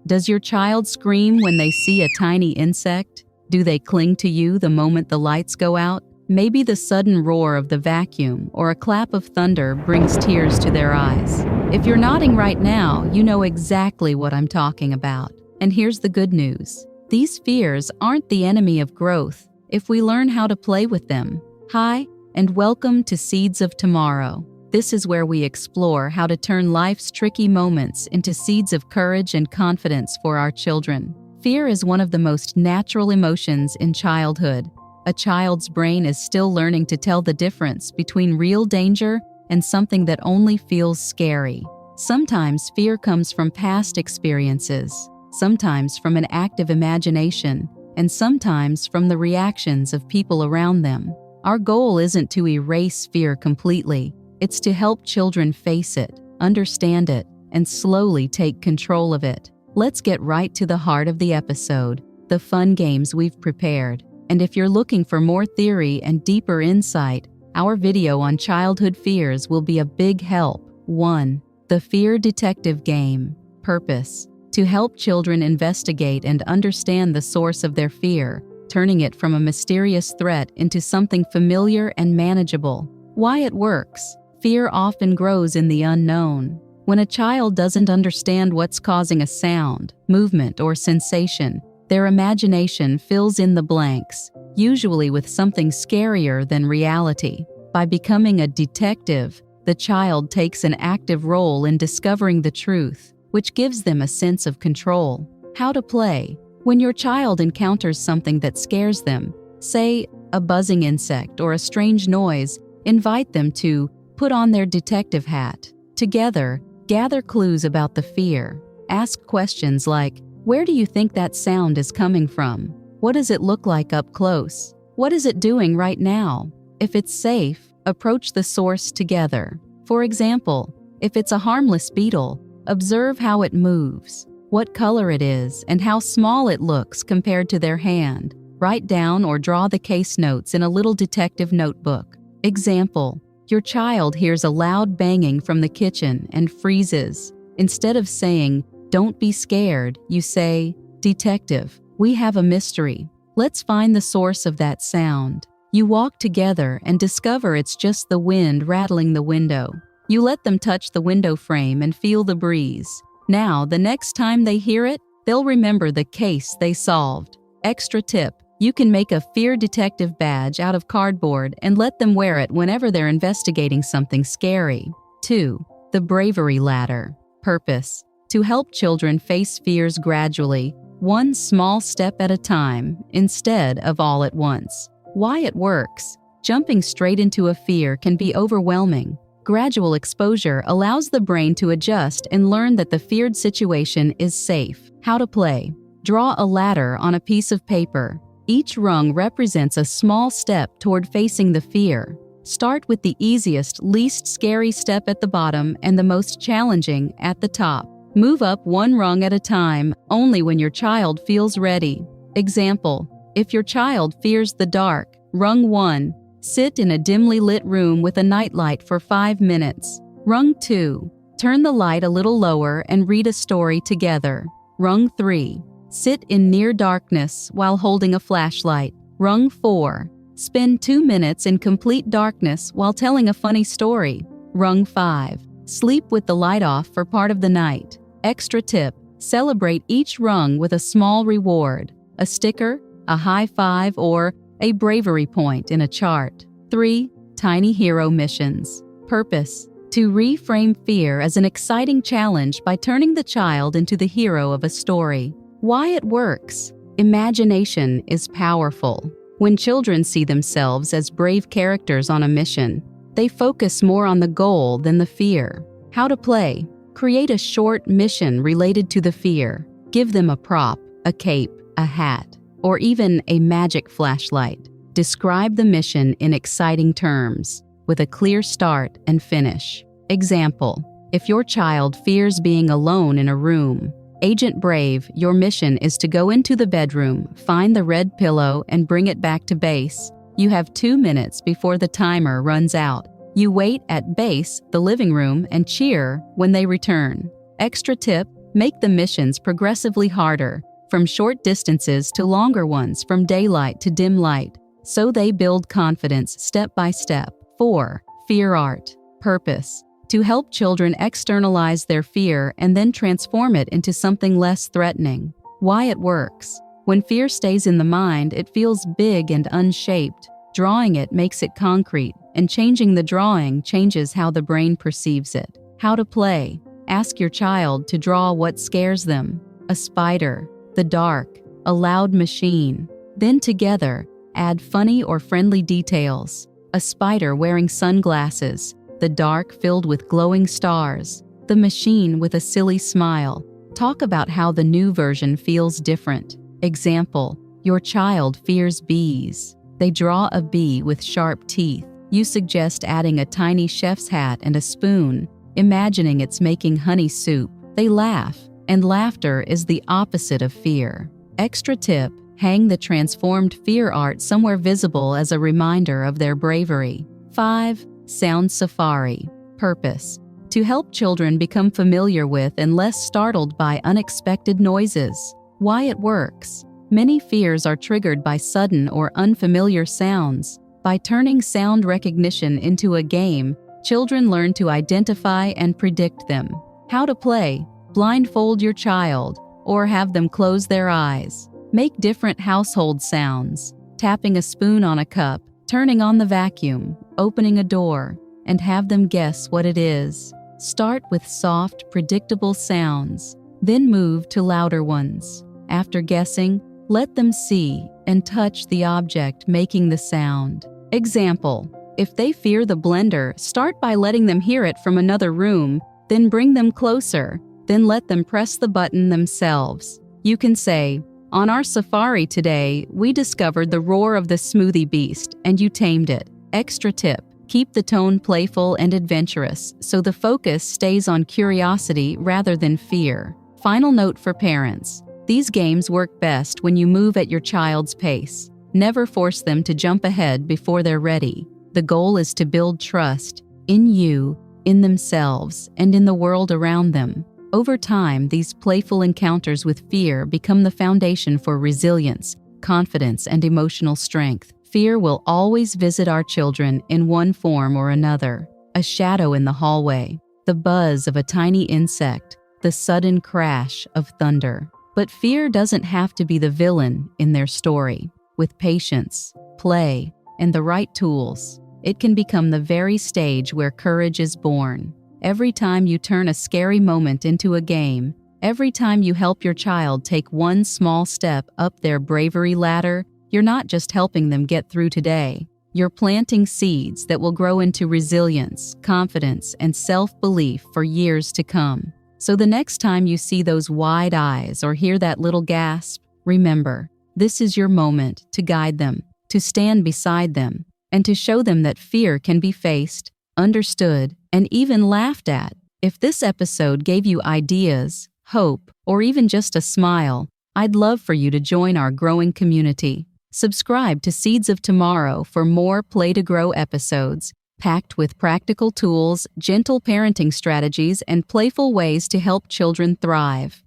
Does your child scream when they see a tiny insect? Do they cling to you the moment the lights go out? Maybe the sudden roar of the vacuum or a clap of thunder brings tears to their eyes. If you're nodding right now, you know exactly what I'm talking about. And here's the good news. These fears aren't the enemy of growth if we learn how to play with them. Hi, and welcome to Seeds of Tomorrow. This is where we explore how to turn life's tricky moments into seeds of courage and confidence for our children. Fear is one of the most natural emotions in childhood. A child's brain is still learning to tell the difference between real danger and something that only feels scary. Sometimes fear comes from past experiences, sometimes from an active imagination, and sometimes from the reactions of people around them. Our goal isn't to erase fear completely. It's to help children face it, understand it, and slowly take control of it. Let's get right to the heart of the episode, the fun games we've prepared. And if you're looking for more theory and deeper insight, our video on childhood fears will be a big help. 1. The Fear Detective Game. Purpose: to help children investigate and understand the source of their fear, turning it from a mysterious threat into something familiar and manageable. Why it works. Fear often grows in the unknown. When a child doesn't understand what's causing a sound, movement, or sensation, their imagination fills in the blanks, usually with something scarier than reality. By becoming a detective, the child takes an active role in discovering the truth, which gives them a sense of control. How to play. When your child encounters something that scares them, say a buzzing insect or a strange noise, invite them to put on their detective hat. Together, gather clues about the fear. Ask questions like, where do you think that sound is coming from? What does it look like up close? What is it doing right now? If it's safe, approach the source together. For example, if it's a harmless beetle, observe how it moves, what color it is, and how small it looks compared to their hand. Write down or draw the case notes in a little detective notebook. Example: your child hears a loud banging from the kitchen and freezes. Instead of saying, "Don't be scared," you say, "Detective, we have a mystery. Let's find the source of that sound." You walk together and discover it's just the wind rattling the window. You let them touch the window frame and feel the breeze. Now, the next time they hear it, they'll remember the case they solved. Extra tip: you can make a fear detective badge out of cardboard and let them wear it whenever they're investigating something scary. 2. The Bravery Ladder. Purpose: to help children face fears gradually, one small step at a time, instead of all at once. Why it works. Jumping straight into a fear can be overwhelming. Gradual exposure allows the brain to adjust and learn that the feared situation is safe. How to play. Draw a ladder on a piece of paper. Each rung represents a small step toward facing the fear. Start with the easiest, least scary step at the bottom and the most challenging at the top. Move up one rung at a time, only when your child feels ready. Example: if your child fears the dark, rung 1. Sit in a dimly lit room with a nightlight for 5 minutes. Rung 2. Turn the light a little lower and read a story together. Rung 3. Sit in near darkness while holding a flashlight. Rung 4. Spend 2 minutes in complete darkness while telling a funny story. Rung 5. Sleep with the light off for part of the night. Extra tip: celebrate each rung with a small reward, a sticker, a high five, or a bravery point in a chart. 3. Tiny hero missions. Purpose: to reframe fear as an exciting challenge by turning the child into the hero of a story. Why it works. Imagination is powerful. When children see themselves as brave characters on a mission, they focus more on the goal than the fear. How to play. Create a short mission related to the fear. Give them a prop, a cape, a hat, or even a magic flashlight. Describe the mission in exciting terms, with a clear start and finish. Example: if your child fears being alone in a room, Agent Brave, your mission is to go into the bedroom, find the red pillow, and bring it back to base. You have 2 minutes before the timer runs out. You wait at base, the living room, and cheer when they return. Extra tip: Make the missions progressively harder, from short distances to longer ones, from daylight to dim light, so they build confidence step by step. 4. Fear art. Purpose. To help children externalize their fear and then transform it into something less threatening. Why it works. When fear stays in the mind, it feels big and unshaped. Drawing it makes it concrete, and changing the drawing changes how the brain perceives it. How to play. Ask your child to draw what scares them. A spider, the dark, a loud machine. Then together, add funny or friendly details. A spider wearing sunglasses, the dark filled with glowing stars, the machine with a silly smile. Talk about how the new version feels different. Example, your child fears bees. They draw a bee with sharp teeth. You suggest adding a tiny chef's hat and a spoon, imagining it's making honey soup. They laugh, and laughter is the opposite of fear. Extra tip, hang the transformed fear art somewhere visible as a reminder of their bravery. 5. Sound safari. Purpose. To help children become familiar with and less startled by unexpected noises. Why it works. Many fears are triggered by sudden or unfamiliar sounds. By turning sound recognition into a game, children learn to identify and predict them. How to play. Blindfold your child, or have them close their eyes. Make different household sounds. Tapping a spoon on a cup, turning on the vacuum, opening a door, and have them guess what it is. Start with soft, predictable sounds, then move to louder ones. After guessing, let them see and touch the object making the sound. Example, if they fear the blender, start by letting them hear it from another room, then bring them closer, then let them press the button themselves. You can say, "On our safari today, we discovered the roar of the smoothie beast, and you tamed it." Extra tip, keep the tone playful and adventurous, so the focus stays on curiosity rather than fear. Final note for parents. These games work best when you move at your child's pace. Never force them to jump ahead before they're ready. The goal is to build trust in you, in themselves, and in the world around them. Over time, these playful encounters with fear become the foundation for resilience, confidence, and emotional strength. Fear will always visit our children in one form or another. A shadow in the hallway, the buzz of a tiny insect, the sudden crash of thunder. But fear doesn't have to be the villain in their story. With patience, play, and the right tools, it can become the very stage where courage is born. Every time you turn a scary moment into a game, every time you help your child take one small step up their bravery ladder, you're not just helping them get through today. You're planting seeds that will grow into resilience, confidence, and self-belief for years to come. So the next time you see those wide eyes or hear that little gasp, remember, this is your moment to guide them, to stand beside them, and to show them that fear can be faced, understood, and even laughed at. If this episode gave you ideas, hope, or even just a smile, I'd love for you to join our growing community. Subscribe to Seeds of Tomorrow for more Play to Grow episodes, packed with practical tools, gentle parenting strategies, and playful ways to help children thrive.